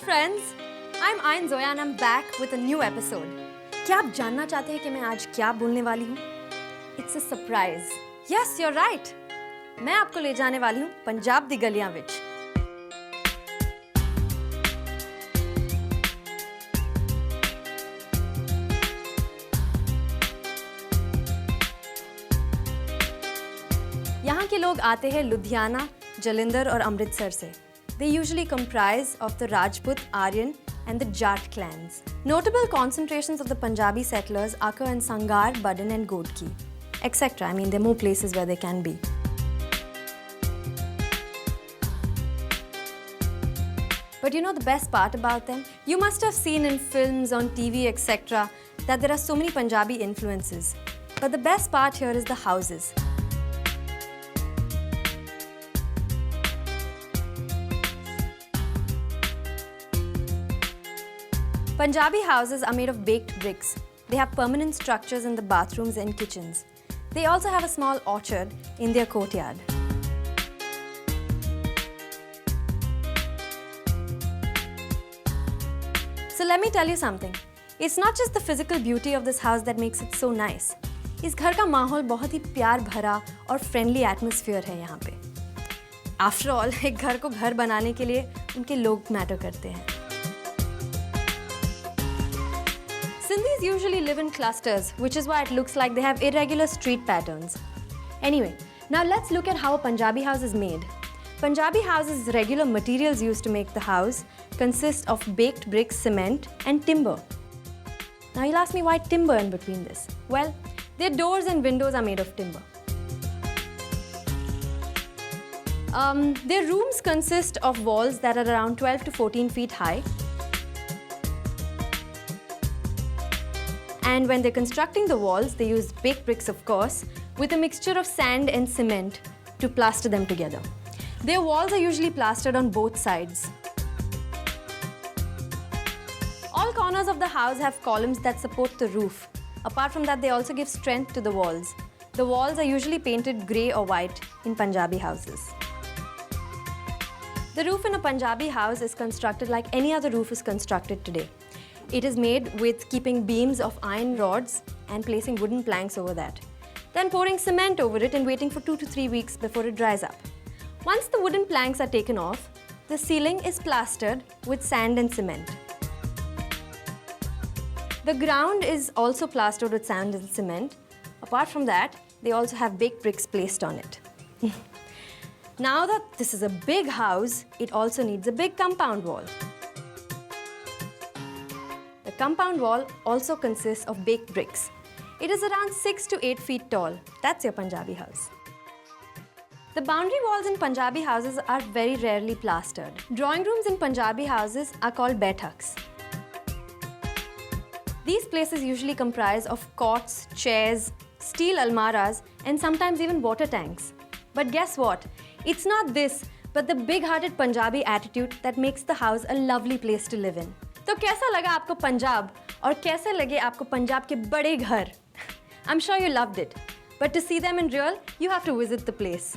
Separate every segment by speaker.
Speaker 1: friends, I'm Ayn Zoya and I'm back with a new episode. क्या आप जानना चाहते हैं कि मैं आज क्या बोलने वाली हूँ? It's a surprise. Yes, you're right. मैं आपको ले जाने वाली हूँ पंजाब दी गलियां विच. यहाँ के लोग आते हैं लुधियाना, जलंधर और अमृतसर से. They usually comprise of the Rajput, Aryan and the Jat clans. Notable concentrations of the Punjabi settlers occur in Sangar, Budden and Godki, etc. I mean, there are more places where they can be. But you know the best part about them? You must have seen in films, on TV, etc. that there are so many Punjabi influences. But the best part here is the houses. Punjabi houses are made of baked bricks. They have permanent structures in the bathrooms and kitchens. They also have a small orchard in their courtyard. So let me tell you something. It's not just the physical beauty of this house that makes it so nice. इस घर का माहौल बहुत ही प्यार भरा और friendly atmosphere है यहाँ पे. After all, एक घर को घर बनाने के लिए उनके लोग matter करते हैं. Sindhis usually live in clusters, which is why it looks like they have irregular street patterns. Anyway, now let's look at how a Punjabi house is made. Punjabi houses' regular materials used to make the house consist of baked bricks, cement and timber. Now you'll ask me why timber in between this? Well, their doors and windows are made of timber. Their rooms consist of walls that are around 12 to 14 feet high. And when they're constructing the walls, they use baked bricks, of course, with a mixture of sand and cement to plaster them together. Their walls are usually plastered on both sides. All corners of the house have columns that support the roof. Apart from that, they also give strength to the walls. The walls are usually painted grey or white in Punjabi houses. The roof in a Punjabi house is constructed like any other roof is constructed today. It is made with keeping beams of iron rods and placing wooden planks over that. Then pouring cement over it and waiting for 2 to 3 weeks before it dries up. Once the wooden planks are taken off, the ceiling is plastered with sand and cement. The ground is also plastered with sand and cement. Apart from that, they also have baked bricks placed on it. Now that this is a big house, it also needs a big compound wall. The compound wall also consists of baked bricks. It is around 6 to 8 feet tall. That's your Punjabi house. The boundary walls in Punjabi houses are very rarely plastered. Drawing rooms in Punjabi houses are called baithaks. These places usually comprise of cots, chairs, steel almaras, and sometimes even water tanks. But guess what? It's not this, but the big-hearted Punjabi attitude that makes the house a lovely place to live in. तो कैसा लगा आपको पंजाब और कैसे लगे आपको पंजाब के बड़े घर? I'm sure you loved it. But to see them in real, you have to visit the place.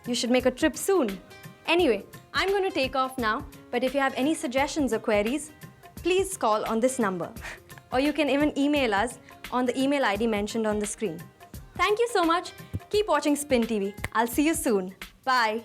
Speaker 1: You should make a trip soon. Anyway, I'm going to take off now, but if you have any suggestions or queries, please call on this number. Or you can even email us on the email ID mentioned on the screen. Thank you so much. Keep watching Spin TV. I'll see you soon. Bye.